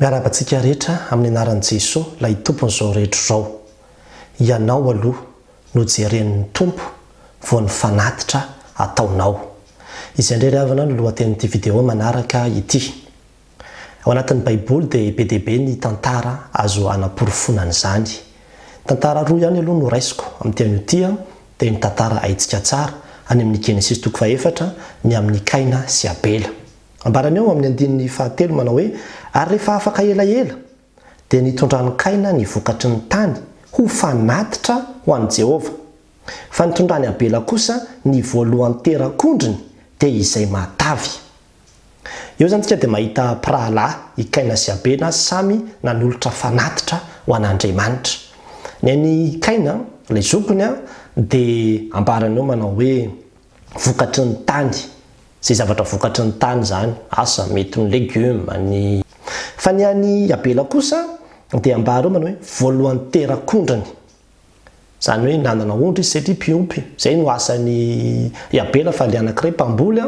Miarabantsika rehetra amin'ny anaran'i Jesosy ilay tompon'izao rehetra izao. Ianao aloha no jeren'ny tompo vao ny fanatitra ataonao. Izay indray ry havana no lohatenin'ity vidéo manaraka ity. Ao anatin'ny Baiboly dia be dia be ny tantara azo anaporofonana izany. Tantara roa ihany aloha no raisiko amin'ity an'ity dia ny tantara haitsika tsara any amin'ny Genesis 4 ny amin'ny Kaina sy Abela. Ambarany eo amin'ny andininy 7 manao hoe ary rehefa afaka elaela dia nitondran'ny Kaina ny vokatry ny tany ho fanatitra ho an'i Jehova. Fa nitondrany Abela kosa ny voalohan'ny terak'ondriny dia izay matavy. Eo zany tsika dia mahita prahalahy i Kaina sy Abela samy nanolotra fanatitra ho an'Andriamanitra. Ny an'i Kaina ilay zokony dia ambarany eo manao hoe vokatry ny tany. Zay zavatra vokatry ny tany zany, asa mety ny legioma ny. Fa ny an'i Abela kosa dia ambara eo manao hoe voalohan'ny terak'ondriny. Zany hoe nanana ondry izy satria mpiompy. Zay no asan'ny Abela fa ilay anankiray mpamboly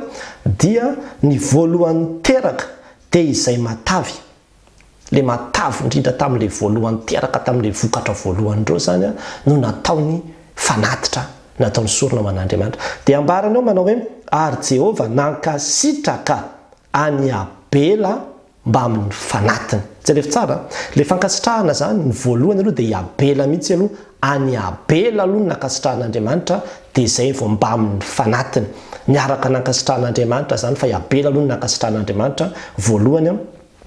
dia ny voalohan'ny teraka dia izay matavy. Le matavy indrindra tamin'ilay voalohan'ny teraka tamin'ilay vokatra voalohan'ireo zany no nataony fanatitra, nataony sorona ho an'Andriamanitra. Dia ambarany eo manao hoe ary Jehova nankasitraka any Abela mba amin'ny fanatiny. Jereo tsara, le fankasitrahana zany ny voalohany aloha dia Abela mihitsy aloha, any Abela aloha nankasitrahan'Andriamanitra dia izay vao mba amin'ny fanatiny. Niaraka nankasitrahan'Andriamanitra zany fa Abela aloha nankasitrahan'Andriamanitra voalohany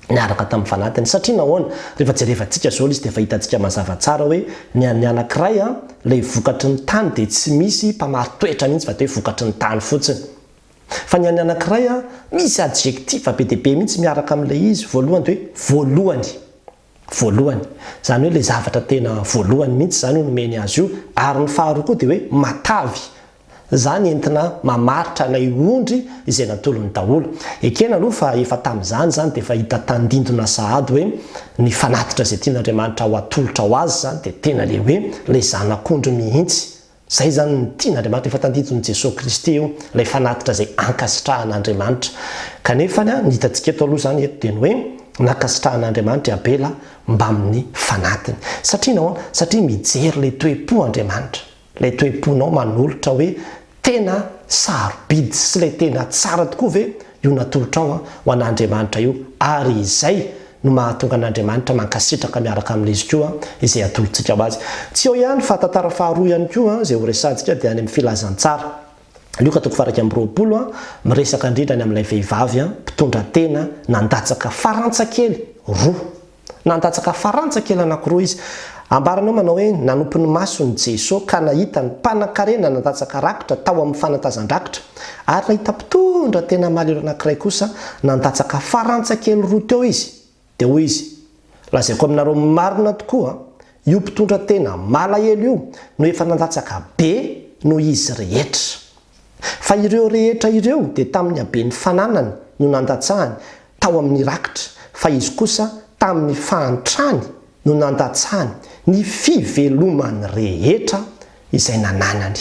niaraka tamin'ny fanatiny. Satria nahoana rehefa jerevantsika zao izy dia efa hitantsika mazava tsara hoe ny anankiray ilay vokatry ny tany dia tsy misy mpamaro-toetra mihitsy fa dia hoe vokatry ny tany fotsiny. Fa ny anankiray misy adjectif be dia be mihitsy miaraka amin'ilay izy voalohany dia hoe voalohany. Zany hoe ilay zavatra tena voalohany mihitsy zany no nomeny azy io. Ary ny faharoa koa dia hoe matavy. Zany entina mamaritra ilay ondry izay natolony daholo. Ekena aloha fa efa tamin'izany zany dia efa hita tandindona sahady hoe ny fanatitra izay tian'Andriamanitra ho atolotra ho azy zany dia tena le hoe ilay zanak'ondry mihitsy. Zay zany ny tian'Andriamanitra efa tandidon'i Jesosy Kristy io, ilay fanatitra izay ankasitrahan'Andriamanitra. Kanefa ny hitantsika eto aloha zany eto dia ny hoe nankasitrahan'Andriamanitra Abela mba amin'ny fanatiny. Satria nahoana? Satria mijery ilay toe-po Andriamanitra. Ilay toe-ponao manolotra hoe tena sarobidy sy ilay tena tsara tokoa ve io natolotra ao ho an'Andriamanitra io, ary izay no mahatonga an'Andriamanitra mankasitraka miaraka amin'izy izy koa izay atolotsika ho azy. Tsy eo ihany fa tantara faharoa ihany koa izay ho resantsika dia any amin'ny filazantsara. Luka 4:20 miresaka indrindra ny amin'ilay vehivavy mpitondra tena nandatsaka farantsakely roa. Nandatsaka farantsakely anankiroa izy. Ambaranao manao hoe nanompo ny masony Jesosy ka nahita ny mpanan-karena nandatsaka rakitra tao amin'ny fanatazan-drakitra, ary nahita mpitondra tena malelo anankiray kosa nandatsaka farantsakely roa teo izy. Dia hoy izy, lazaiko aminareo marina tokoa io mpitondra tena malahelo io no efa nandatsaka be no izy rehetra. Fa ireo rehetra ireo dia tamin'ny habeny fananany no nandatsahany tao amin'ny rakitra, fa izy kosa tamin'ny fahantrany no nandatsahany ny fivelomany rehetra izay nananany.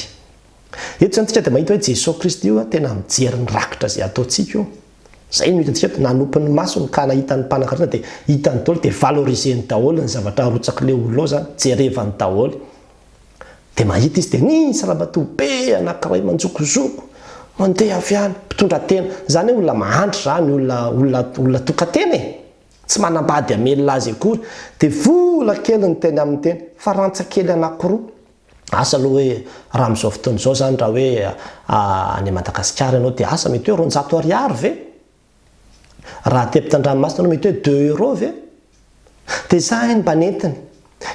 Eto zany tsika dia mahita hoe Jesosy Kristy io tena mijery ny rakitra izay ataontsika io. Zay no hitantsika nanompo ny masony ka nahita ny mpanan-karena dia hitany daholo dia valoriseny daholo ny zavatra arotsaka le olona ao zany, jerevany daholo. Dia mahita izy dia nisy ramatoa be anankiray manjokozoko mandeha avy any mpitondra tena. Zany hoe olona mahandry zany, olona toka-tena e. Tsy manambady amelona azy akory. Dia vola kely ny teny amin'ny teny farantsakely anankiroa. Asa aloha hoe raha amin'izao fotoana izao zany raha hoe any Madagasikara ianao dia asa mety hoe 200 ariary ve? Raha aty ampitan-dranomasina mety hoe 2 euro ve? Dia zany mba nentiny.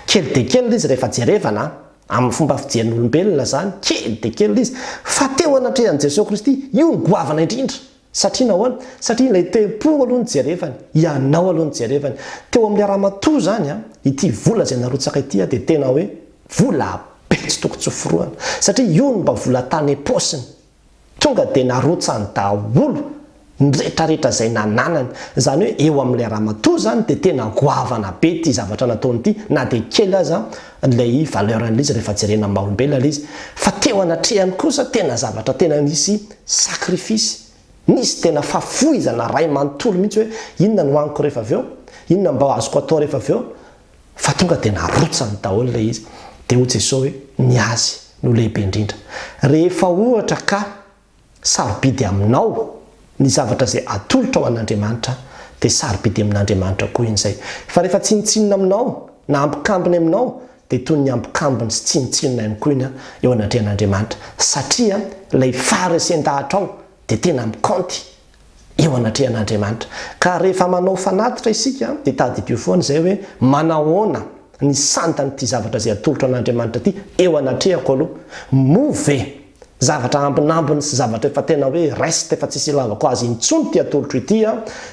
Kely dia kely izy rehefa jerevana amin'ny fomba fijeren'olombelona zany, kely dia kely izy. Fa teo anatrehan'i Jesosy Kristy io ny goavana indrindra. Satria nahoana? Satria ilay te-po aloha ny jerevany, ianao aloha ny jerevany. Teo amin'ny ramatoa zany ity vola izay narotsaka ity dia tena hoe vola be tsy tokony tsoforoana. Satria io no mba vola tany am-paosiny. Tonga dia narotsany daholo ny rehetrarehetra izay nananany. Zany hoe eo amin'ilay ramatoa zany dia tena goavana be ity zavatra nataony ity, na dia kely aza ilay valeran'izy rehefa jerena amin'ny maha-olombelona izy. Fa teo anatrehany kosa tena zavatra tena misy sakrifisy. nisy tena fafoizana ray manontolo mihitsy hoe inona no aniko rehefa aveo, inona mba azoko atao rehefa aveo, fa tonga dia narotsany daholo ilay izy. Dia hoy Jesosy hoe ny azy no lehibe indrindra. Rehefa ohatra ka sarobidy aminao ny zavatra izay atolotra ao an'Andriamanitra, dia sarobidy amin'Andriamanitra koa in'izay. Fa rehefa tsinitsinina aminao na ambokambiny aminao, dia toy ny ambokambiny sy tsinitsinina ihany koa iny eo anatrehan'Andriamanitra, satria ilay faharesendahatra ao dia tena mikaonty eo anatrehan'Andriamanitra. Ka rehefa manao fanatitra isika dia tadidio foana izay hoe manahoana ny santanyity zavatra izay atolotra an'Andriamanitra ity eo anatrehako aloha, move zavatra ambinambiny sy zavatra efa tena hoe reste efa tsisy lavako azy intsony ty atolotra ity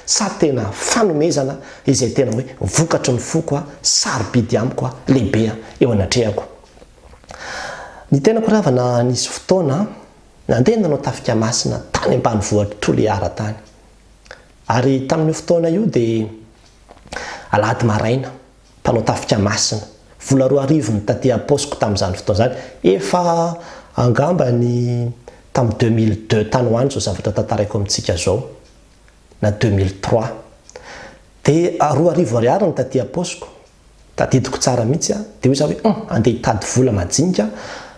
sa tena fanomezana izay tena hoe vokatry ny foko sarobidy amiko lehibe eo anatrehako. Ny tena koravana nisy fotoana nandeha nanao tafika masina tany ambanivohitra Toliara tany. Ary tamin'io fotoana io dia alahady maraina mpanao tafika masina vola 2 ny taty apôsiko tamin'izany fotoana zany, efa angamba ny tamin'ny 2002 tany ho any zao zavatra tantaraiko amintsika zao na 2003. Dia 2 ariary ny taty apôsiko tadidiko tsara mihitsy dia hoe za hoe andeha hitady vola majinika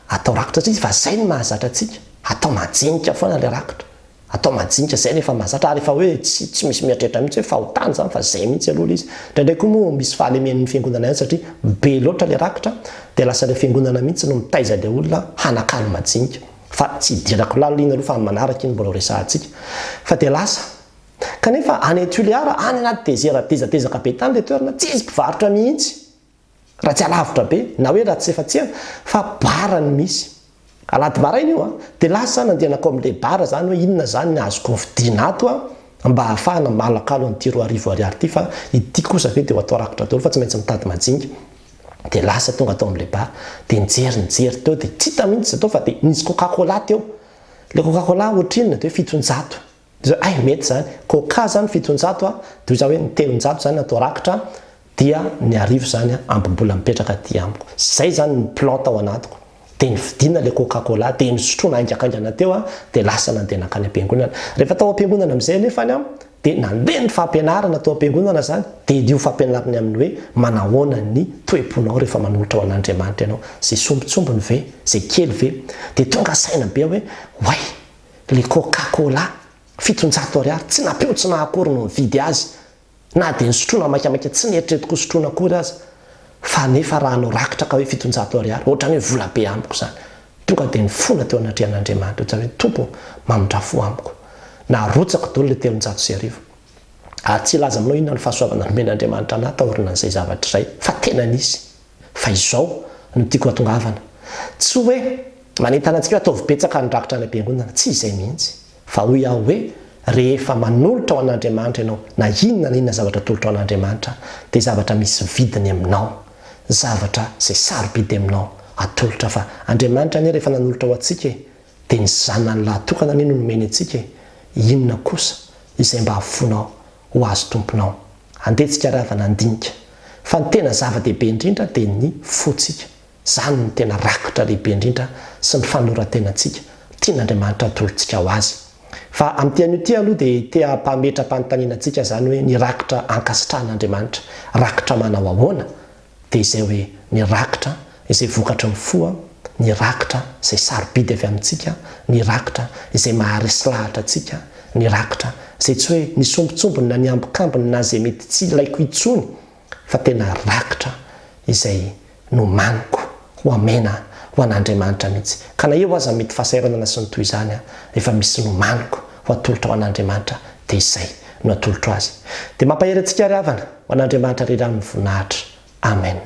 atao rakitra satria fa zay ny mahazatra atsika, atao majinika foana le rakitra, atao majinika zay nefa mahazatra, ary efa hoe tsy misy miatrehitra mihitsy hoe fahotany zany fa zay mihitsy aloha izy. Ndraindray koa moa misy fahalemen'ny fiangonana ihany satria be loatra le rakitra dia lasa le fiangonana mihitsy no mitaiza le olona hanakalo majinika, fa tsy idirako lalo iny aloha fa manaraka iny mbola resahantsika. Fa dia lasa kanefa any Toliara any anaty dezera tezatezaka be tany le toerana, tsy izy mpivarotra mihitsy raha tsy alavitra be na hoe raha tsy efa-tsia fa bara ny misy. Alahady maraina io dia lasa nandehanako amin'ilay bara zany hoe inona zany ny azoko vidiana ato mba ahafahana malakalo an'ity 2 ariary ity, fa ity kosa ve dia ho atao rakitra daholo fa tsy maintsy mitady majinika. Dia lasa tonga atao amin'ilay bara dia nijery teo dia tsy hita mihitsy atao fa dia nisy Coca-Cola teo. Le Coca-Cola ohatrinona dia hoe 700. Dia ay mety zany Coca zany 700 dia za hoe ny 300 zany atao rakitra dia ny 1 zany ambombola mipetraka aty amiko. Zay zany ny plan tao anatiko. Dia nividiana le Coca-Cola dia nisotroana aingakaingana teo dia lasa nandeha nakany am-piangonana. Rehefa tao am-piangonana amin'izay nefany dia nandeha ny fampianarana tao am-piangonana zany dia io fampianarany amin'ny hoe manahoana ny toeponao rehefa manolotra ao an'Andriamanitra ianao, zay sombitsombiny ve, zay kely ve. Dia tonga saina be hoe way le Coca-Cola 700 ariary tsy nampiotsina akory no mividy azy, na dia nisotroana makamaka tsy nieritreretiko sotroana akory azy, fa nefa raha no rakitra ka hoe 700 ariary ohatrany hoe vola be amiko zany. Tonga dia nifona teo anatrehan'Andriamanitra ohatrany hoe tompo mamondrafo amiko, na rotsaka daholo le 390. Ary tsy laza aminao inona ny fahasoavana nomen'Andriamanitra anahy taorina an'izay zavatra izay, fa tena nisy. Fa izao no tiako hatongavana, tsy hoe manentana antsika hoe ataovy betsaka ny rakitra any am-piangonana, tsy izay mihitsy, fa hoy aho hoe rehefa manolotra ao an'Andriamanitra ianao na inona zavatra atolotra ao an'Andriamanitra dia zavatra misy vidiny aminao, zavatra izay sarobidy aminao atolotra. Fa Andriamanitra anie rehefa nanolotra ho antsika dia ny zanany lahatokana anie no nomeny antsika, inona kosa izay mba hahafonao ho azy tomponao. Andehantsika ravana andinika fa ny tena zava-dehibe indrindra dia ny fotsika, zany ny tena rakitra lehibe indrindra sy ny fanorantenantsika tian'Andriamanitra atolontsika ho azy. Fa amin'ity an'io ty aloha dia tia mpametra-panontanianantsika zany hoe ny rakitra ankasitrahan'Andriamanitra, rakitra manao ahoana? Dia izay hoe ny rakitra izay vokatry ny fo, ny rakitra izay sarobidy avy amintsika, ny rakitra izay maharesy lahatra atsika, ny rakitra izay tsy hoe ny sombitsombiny na ny ambokambiny na izay mety tsy ilaiko intsony, fa tena rakitra izay nomaniko ho amena ho an'Andriamanitra mihitsy. Ka na eo aza mety fahasahiranana sy ny toy izany efa misy nomaniko ho atolotra ho an'Andriamanitra dia izay no atolotra azy. Dia mampahery antsika ry havana ho an'Andriamanitra rirany voninahitra. Amen.